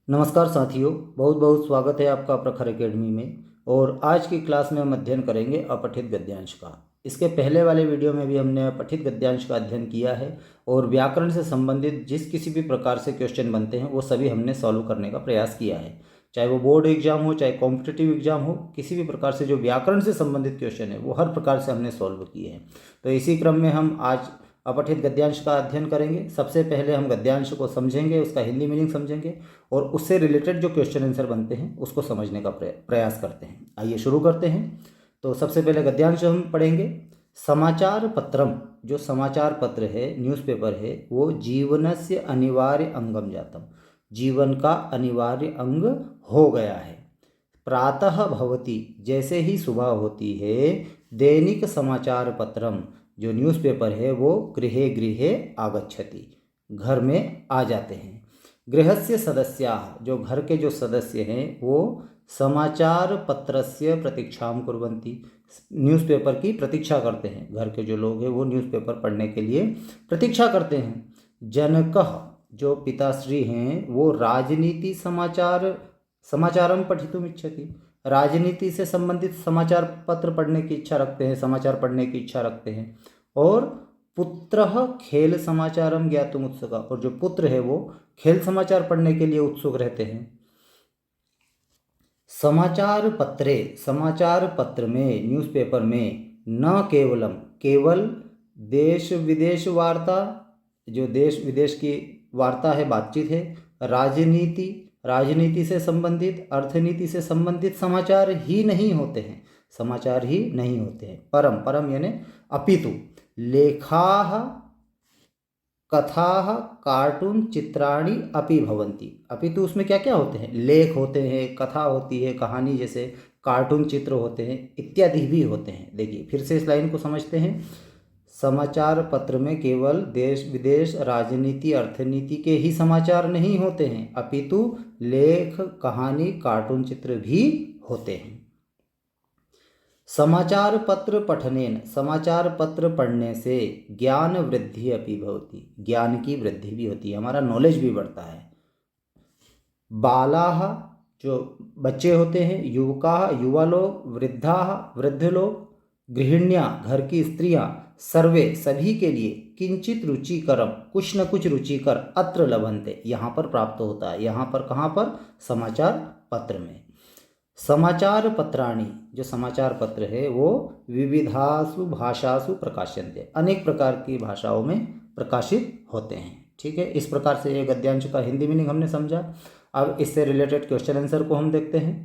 नमस्कार साथियों, बहुत बहुत स्वागत है आपका प्रखर एकेडमी में। और आज की क्लास में हम अध्ययन करेंगे अपठित गद्यांश का। इसके पहले वाले वीडियो में भी हमने अपठित गद्यांश का अध्ययन किया है और व्याकरण से संबंधित जिस किसी भी प्रकार से क्वेश्चन बनते हैं वो सभी हमने सॉल्व करने का प्रयास किया है। चाहे वो बोर्ड एग्जाम हो, चाहे कॉम्पिटिटिव एग्जाम हो, किसी भी प्रकार से जो व्याकरण से संबंधित क्वेश्चन है वो हर प्रकार से हमने सॉल्व किए हैं। तो इसी क्रम में हम आज अपठित गद्यांश का अध्ययन करेंगे। सबसे पहले हम गद्यांश को समझेंगे, उसका हिंदी मीनिंग समझेंगे और उससे रिलेटेड जो क्वेश्चन आंसर बनते हैं उसको समझने का प्रयास करते हैं। आइए शुरू करते हैं। तो सबसे पहले गद्यांश हम पढ़ेंगे। समाचार पत्रम, जो समाचार पत्र है, न्यूज़पेपर है, वो जीवनस्य अनिवार्य अंगम जातम, जीवन का अनिवार्य अंग हो गया है। प्रातः भवति, जैसे ही सुबह होती है, दैनिक समाचार पत्रम, जो न्यूज़पेपर है वो गृहे गृहे आगच्छति, घर में आ जाते हैं। गृहस्य सदस्याः, जो घर के जो सदस्य हैं वो समाचार पत्रस्य प्रतीक्षां कुर्वन्ति, न्यूज़पेपर की प्रतीक्षा करते हैं। घर के जो लोग हैं वो न्यूज़पेपर पढ़ने के लिए प्रतीक्षा करते हैं। जनकः, जो पिताश्री हैं वो राजनीति समाचारम पठितुम इच्छति, राजनीति से संबंधित समाचार पत्र पढ़ने की इच्छा रखते हैं, समाचार पढ़ने की इच्छा रखते हैं। और पुत्रः खेल समाचारम ज्ञातुम उत्सुक, और जो पुत्र है वो खेल समाचार पढ़ने के लिए उत्सुक रहते हैं। समाचार पत्रे, समाचार पत्र में, न्यूज़पेपर में, न केवलम, केवल देश विदेश वार्ता, जो देश विदेश की वार्ता है, बातचीत है, राजनीति, राजनीति से संबंधित, अर्थनीति से संबंधित समाचार ही नहीं होते हैं, समाचार ही नहीं होते हैं। परम, परम यानी अपितु, लेखाः कथाः कार्टून चित्राणि अपि भवन्ति, अपितु उसमें क्या क्या होते हैं, लेख होते हैं, कथा होती है, कहानी जैसे कार्टून चित्र होते हैं, इत्यादि भी होते हैं। देखिए फिर से इस लाइन को समझते हैं। समाचार पत्र में केवल देश विदेश, राजनीति, अर्थनीति के ही समाचार नहीं होते हैं, अपितु लेख, कहानी, कार्टून चित्र भी होते हैं। समाचार पत्र पठनेन, समाचार पत्र पढ़ने से ज्ञान वृद्धि अपि भवति, ज्ञान की वृद्धि भी होती है, हमारा नॉलेज भी बढ़ता है। बालाः, जो बच्चे होते हैं, युवकाः, युवा लोग, वृद्धाः, वृद्ध लोग, गृहिण्यां, घर की स्त्रियां, सर्वे, सभी के लिए, किंचित रुचिकरम, कुछ न कुछ रुचिकर, अत्र लभन्ते, यहाँ पर प्राप्त होता है। यहाँ पर कहाँ पर? समाचार पत्र में। समाचार पत्राणि, जो समाचार पत्र है वो विविधासु भाषासु प्रकाश्यन्ते, अनेक प्रकार की भाषाओं में प्रकाशित होते हैं। ठीक है, इस प्रकार से ये गद्यांश का हिंदी मीनिंग हमने समझा। अब इससे रिलेटेड क्वेश्चन आंसर को हम देखते हैं।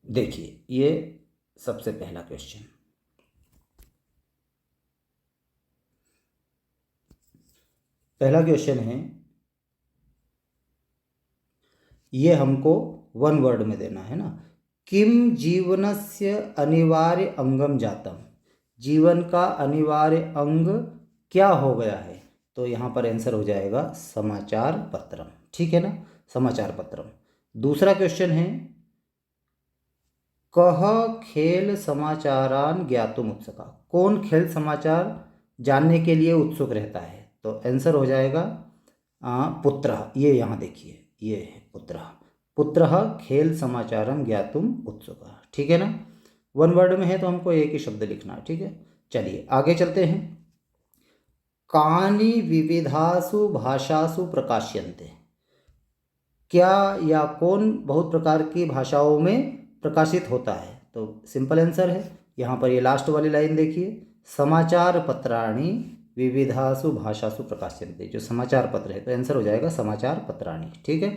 देखिए ये सबसे पहला क्वेश्चन, पहला क्वेश्चन है, ये हमको वन वर्ड में देना है ना। किम जीवनस्य अनिवार्य अंगम जातम, जीवन का अनिवार्य अंग क्या हो गया है? तो यहाँ पर आंसर हो जाएगा समाचार पत्रम। ठीक है ना, समाचार पत्रम। दूसरा क्वेश्चन है, कह खेल समाचारान ज्ञातुम उत्सुका, कौन खेल समाचार जानने के लिए उत्सुक रहता है? तो आंसर हो जाएगा पुत्र। ये यहाँ देखिए, ये है पुत्र, पुत्र खेल समाचारम ज्ञातुम उत्सुक। ठीक है ना, वन वर्ड में है तो हमको एक ही शब्द लिखना है। ठीक है, चलिए आगे चलते हैं। कानि विविधासु भाषासु प्रकाश्यन्ते, क्या या कौन बहुत प्रकार की भाषाओं में प्रकाशित होता है? तो सिंपल आंसर है, यहाँ पर ये लास्ट वाली लाइन देखिए, समाचार पत्राणि विविधासु भाषासु प्रकाश्यन्ते, जो समाचार पत्र है तो आंसर हो जाएगा समाचार पत्राणि। ठीक है,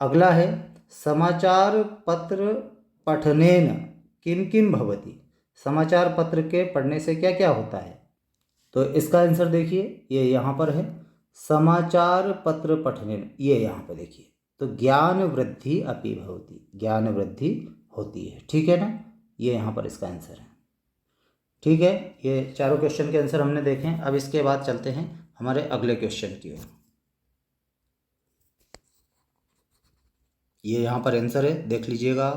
अगला है, समाचार पत्र पठनेन किम किम भवति, समाचार पत्र के पढ़ने से क्या क्या होता है? तो इसका आंसर देखिए, ये यहाँ पर है, समाचार पत्र पठनेन, ये यहाँ पे देखिए, तो ज्ञान वृद्धि अपि भवति, ज्ञान वृद्धि होती है। ठीक है ना, ये यहाँ पर इसका आंसर है। ठीक है, ये चारों क्वेश्चन के आंसर हमने देखे। अब इसके बाद चलते हैं हमारे अगले क्वेश्चन की ओर। ये यहाँ पर आंसर है, देख लीजिएगा।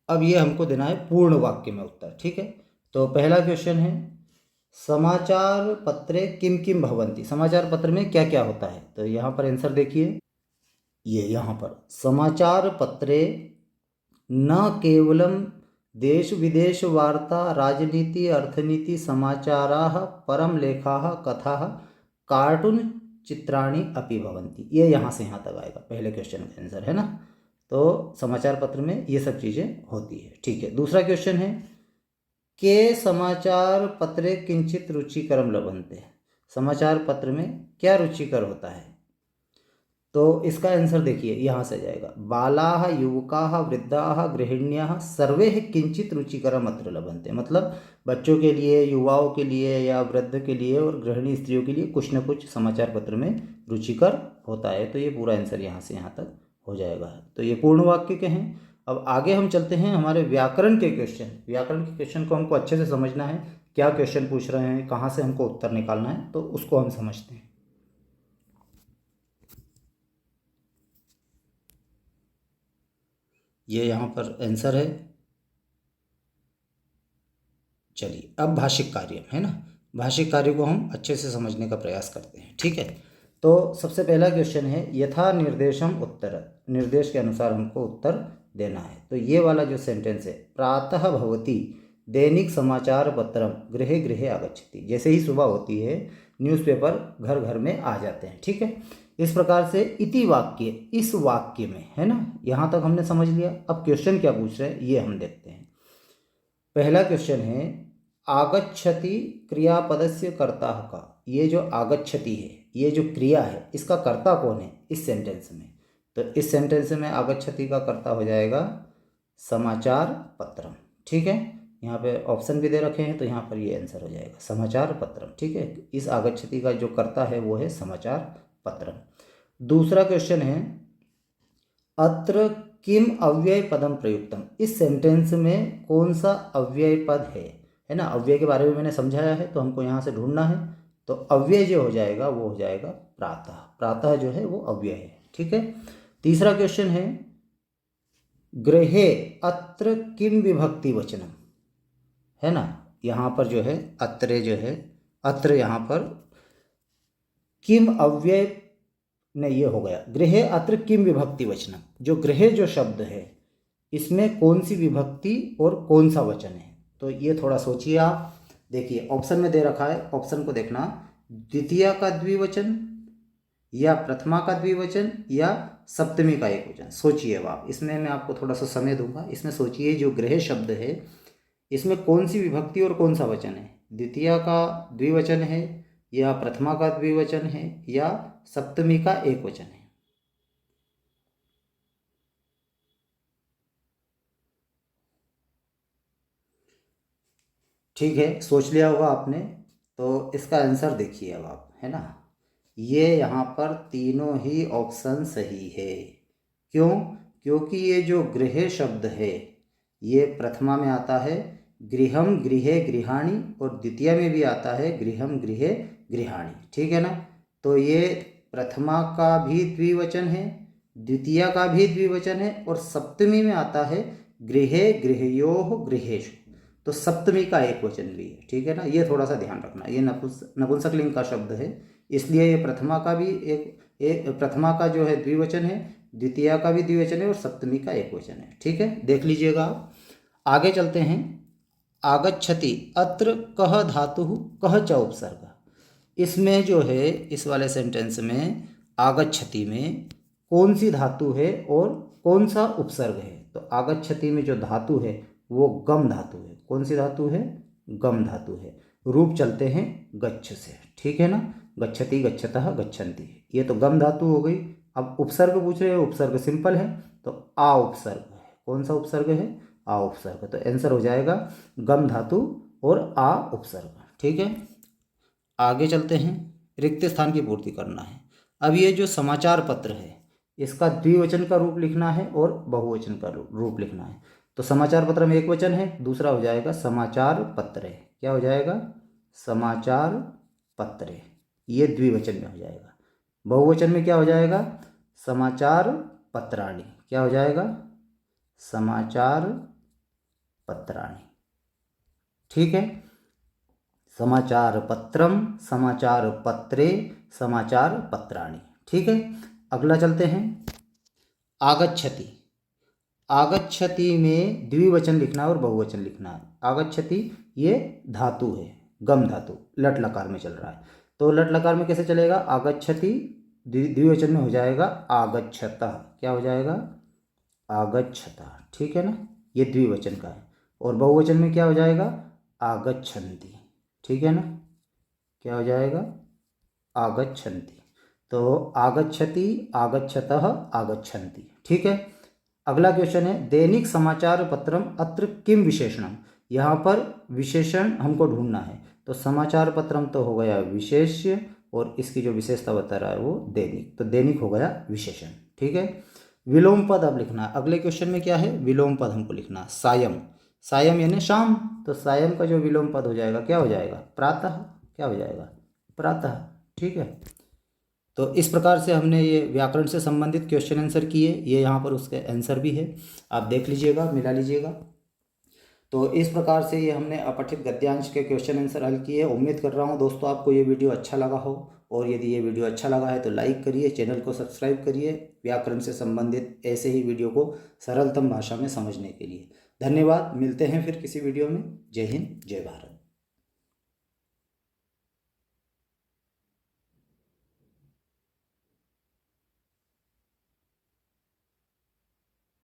अब ये हमको देना है पूर्ण वाक्य में उत्तर। ठीक है, तो पहला क्वेश्चन है, समाचार पत्रे किम किम भवन्ति, समाचार पत्र में क्या क्या होता है। तो यहाँ पर आंसर देखिए, ये यहाँ पर समाचार पत्रे न केवलं देश विदेश वार्ता राजनीति अर्थनीति समाचाराः परम लेखाः कथाः कार्टून चित्राणि अपि भवन्ति। ये यहाँ से यहाँ तक आएगा, पहले क्वेश्चन का आंसर है ना। तो समाचार पत्र में ये सब चीज़ें होती है। ठीक है, दूसरा क्वेश्चन है के समाचार पत्रे किंचित रुचिकरम लभन्ते, समाचार पत्र में क्या रुचिकर होता है। तो इसका आंसर देखिए, यहाँ से जाएगा बालाः युवकाः वृद्धाः गृहिण्याः सर्वे किंचित रुचिकरम अत्र लभन्ते, मतलब बच्चों के लिए, युवाओं के लिए या वृद्ध के लिए और गृहिणी स्त्रियों के लिए कुछ न कुछ समाचार पत्र में रुचिकर होता है। तो ये पूरा आंसर यहाँ से यहाँ तक हो जाएगा। तो ये पूर्ण वाक्य के हैं। अब आगे हम चलते हैं हमारे व्याकरण के क्वेश्चन। व्याकरण के क्वेश्चन को हमको अच्छे से समझना है, क्या क्वेश्चन पूछ रहे हैं, कहाँ से हमको उत्तर निकालना है, तो उसको हम समझते हैं। ये यहाँ पर आंसर है। चलिए, अब भाषिक कार्य है ना, भाषिक कार्य को हम अच्छे से समझने का प्रयास करते हैं। ठीक है, तो सबसे पहला क्वेश्चन है यथा निर्देशम उत्तर, निर्देश के अनुसार हमको उत्तर देना है। तो ये वाला जो सेंटेंस है, प्रातः भवति दैनिक समाचार पत्रम गृहे गृहे आगच्छति, जैसे ही सुबह होती है न्यूज़पेपर घर घर में आ जाते हैं। ठीक है, इस प्रकार से इति वाक्य, इस वाक्य में है ना, यहाँ तक हमने समझ लिया। अब क्वेश्चन क्या पूछ रहे हैं ये हम देखते हैं। पहला क्वेश्चन है आगच्छति क्रियापदस्य कर्ता का, ये जो आगच्छति है, ये जो क्रिया है, इसका कर्ता कौन है इस सेंटेंस में। तो इस सेंटेंस में आगच्छति का कर्ता हो जाएगा समाचार पत्रम। ठीक है, यहाँ पे ऑप्शन भी दे रखे हैं, तो यहाँ पर ये आंसर हो जाएगा समाचार पत्रम। ठीक है, इस आगच्छति का जो कर्ता है वो है समाचार पत्रम। दूसरा क्वेश्चन है अत्र किम अव्यय पदम प्रयुक्तम, इस सेंटेंस में कौन सा अव्यय पद है ना। अव्यय के बारे में मैंने समझाया है, तो हमको यहाँ से ढूंढना है। तो अव्यय जो हो जाएगा वो हो जाएगा प्रातः, प्रातः जो है वो अव्यय है। ठीक है, तीसरा क्वेश्चन है गृहे अत्र किम विभक्ति वचनम, है ना। यहाँ पर जो है अत्र, जो है अत्र, यहाँ पर किम अव्यय नहीं, ये हो गया गृहे अत्र किम विभक्ति वचनम, जो गृहे जो शब्द है इसमें कौन सी विभक्ति और कौन सा वचन है। तो ये थोड़ा सोचिए आप। देखिए ऑप्शन में दे रखा है, ऑप्शन को देखना, द्वितीया का द्विवचन या प्रथमा का द्विवचन या सप्तमी का एक वचन। सोचिए अब आप, इसमें मैं आपको थोड़ा सा समय दूंगा, इसमें सोचिए जो गृह शब्द है इसमें कौन सी विभक्ति और कौन सा वचन है, द्वितीया का द्विवचन है या प्रथमा का द्विवचन है या सप्तमी का एक वचन है। ठीक है, सोच लिया होगा आपने। तो इसका आंसर देखिए अब आप, है ना, ये यहाँ पर तीनों ही ऑप्शन सही है। क्यों? क्योंकि ये जो गृह शब्द है ये प्रथमा में आता है गृहम गृहे गृहाणी, और द्वितीय में भी आता है गृहम गृहे गृहाणी। ठीक है ना, तो ये प्रथमा का भी द्विवचन है, द्वितीय का भी द्विवचन है, और सप्तमी में आता है गृहे गृहयोः गृहेषु, तो सप्तमी का एक वचन भी है। ठीक है ना, ये थोड़ा सा ध्यान रखना, ये नपुंसकलिंग का शब्द है, इसलिए ये प्रथमा का भी एक प्रथमा का जो है द्विवचन है, द्वितीय का भी द्विवचन है और सप्तमी का एक वचन है। ठीक है, देख लीजिएगा आप। आगे चलते हैं, आगच्छति अत्र कह धातु कह च उपसर्ग, इसमें जो है इस वाले सेंटेंस में आगच्छति में कौन सी धातु है और कौन सा उपसर्ग है। तो आगच्छति में जो धातु है वो गम धातु है। कौन सी धातु है? गम धातु है। रूप चलते हैं गच्छ से। ठीक है ना, गच्छति गच्छतः गच्छन्ति, ये तो गम धातु हो गई। अब उपसर्ग पूछ रहे हैं, उपसर्ग सिंपल है, तो आ उपसर्ग है। कौन सा उपसर्ग है? आ उपसर्ग। तो आंसर हो जाएगा गम धातु और आ उपसर्ग। ठीक है, आगे चलते हैं, रिक्त स्थान की पूर्ति करना है। अब ये जो समाचार पत्र है इसका द्विवचन का रूप लिखना है और बहुवचन का रूप लिखना है। तो समाचार पत्र में एक वचन है, दूसरा हो जाएगा समाचार पत्र। क्या हो जाएगा? समाचार पत्र, ये द्विवचन में हो जाएगा। बहुवचन में क्या हो जाएगा? समाचार पत्राणि। क्या हो जाएगा? समाचार पत्राणि। ठीक है, समाचार पत्रम, समाचार पत्रे, समाचार पत्राणि। ठीक है, अगला चलते हैं। आगच्छति। आगच्छति में द्विवचन लिखना है और बहुवचन लिखना है। आगच्छति ये धातु है, गम धातु, लट लकार में चल रहा है। तो लट लकार में कैसे चलेगा? आगच्छति द्विवचन में हो जाएगा आगच्छतः। क्या हो जाएगा? आगच्छतः। ठीक है ना, ये द्विवचन का है। और बहुवचन में क्या हो जाएगा? आगच्छन्ति। ठीक है ना, क्या हो जाएगा? आगच्छन्ति। तो आगच्छति, आगच्छतः, आगच्छन्ति। ठीक है, अगला क्वेश्चन है दैनिक समाचार पत्रम अत्र किम विशेषणम। यहाँ पर विशेषण हमको ढूंढना है। तो समाचार पत्रम तो हो गया विशेष्य और इसकी जो विशेषता बता रहा है वो दैनिक, तो दैनिक हो गया विशेषण। ठीक है, विलोम पद अब लिखना है। अगले क्वेश्चन में क्या है? विलोम पद हमको लिखना है। सायं, सायं यानी शाम, तो सायं का जो विलोम पद हो जाएगा क्या हो जाएगा? प्रातः। क्या हो जाएगा? प्रातः। ठीक है, तो इस प्रकार से हमने ये व्याकरण से संबंधित क्वेश्चन आंसर किए। ये यहाँ पर उसके आंसर भी है, आप देख लीजिएगा, मिला लीजिएगा। तो इस प्रकार से ये हमने अपठित गद्यांश के क्वेश्चन आंसर हल किए। उम्मीद कर रहा हूँ दोस्तों आपको ये वीडियो अच्छा लगा हो, और यदि ये वीडियो अच्छा लगा है तो लाइक करिए, चैनल को सब्सक्राइब करिए व्याकरण से संबंधित ऐसे ही वीडियो को सरलतम भाषा में समझने के लिए। धन्यवाद, मिलते हैं फिर किसी वीडियो में। जय हिंद, जय भारत।